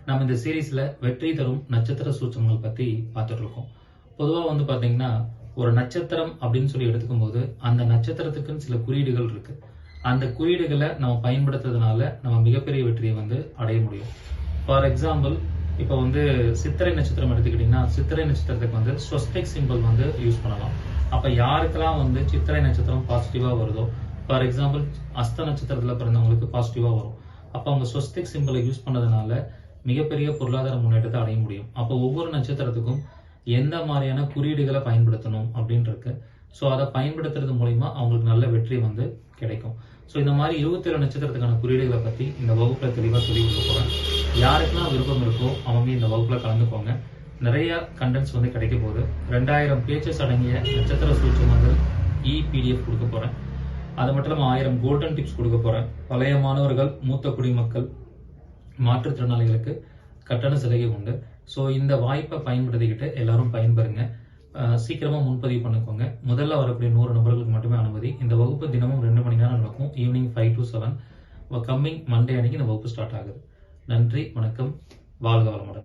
நம்ம இந்த சீரீஸ்ல வெற்றி தரும் நட்சத்திர சூட்சமங்கள் பத்தி பார்த்துட்டு இருக்கோம். பொதுவா பாத்தீங்கன்னா ஒரு நட்சத்திரம் அப்படின்னு சொல்லி எடுத்துக்கும் போது அந்த நட்சத்திரத்துக்குன்னு சில குறியீடுகள் இருக்கு. அந்த குறியீடுகளை நம்ம பயன்படுத்துறதுனால நம்ம மிகப்பெரிய வெற்றியை அடைய முடியும். ஃபார் எக்ஸாம்பிள், இப்போ சித்திரை நட்சத்திரம் எடுத்துக்கிட்டீங்கன்னா சித்திரை நட்சத்திரத்துக்கு ஸ்வஸ்திக் சிம்பிள் யூஸ் பண்ணலாம். அப்ப யாருக்கெல்லாம் சித்திரை நட்சத்திரம் பாசிட்டிவா வருதோ, ஃபார் எக்ஸாம்பிள் அஸ்த நட்சத்திரத்துல பிறந்தவங்களுக்கு பாசிட்டிவா வரும். அப்ப அவங்க ஸ்வஸ்திக் சிம்பிளை யூஸ் பண்ணதுனால மிகப்பெரிய பொருளாதார முன்னேற்றத்தை அடைய முடியும். அப்போ ஒவ்வொரு நட்சத்திரத்துக்கும் எந்த மாதிரியான குறியீடுகளை பயன்படுத்தணும் அப்படின்னு இருக்கு. ஸோ அதை பயன்படுத்துறது மூலியமா அவங்களுக்கு நல்ல வெற்றி கிடைக்கும். ஸோ இந்த மாதிரி 27 நட்சத்திரத்துக்கான குறியீடுகளை பத்தி இந்த வகுப்புல தெளிவா சொல்லி கொடுக்க போறேன். யாருக்கெல்லாம் விருப்பம் இருக்கோ அவங்க இந்த வகுப்புல கலந்துக்கோங்க. நிறைய கண்டென்ட்ஸ் கிடைக்க போகுது. 2000 பேஜஸ் அடங்கிய நட்சத்திர சூட்சமங்கள் PDF கொடுக்க போறேன். அது மட்டும் இல்லாம 1000 கோல்டன் டிப்ஸ் கொடுக்க போறேன். பழைய மாணவர்கள், மூத்த குடிமக்கள், மாற்றுத்திறனாளிகளுக்கு கட்டண சலுகை உண்டு. ஸோ இந்த வாய்ப்பை பயன்படுத்திக்கிட்டு எல்லாரும் பயன்பெறுங்க. சீக்கிரமா முன்பதிவு பண்ணிக்கோங்க. முதல்ல வரக்கூடிய 100 நபர்களுக்கு மட்டுமே அனுமதி. இந்த வகுப்பு தினமும் 2 மணி நேரம் நடக்கும். ஈவினிங் 5 to 7 கம்மிங் மண்டே அன்னைக்கு இந்த வகுப்பு ஸ்டார்ட் ஆகுது. நன்றி, வணக்கம், வாழ்க வளமுடன்.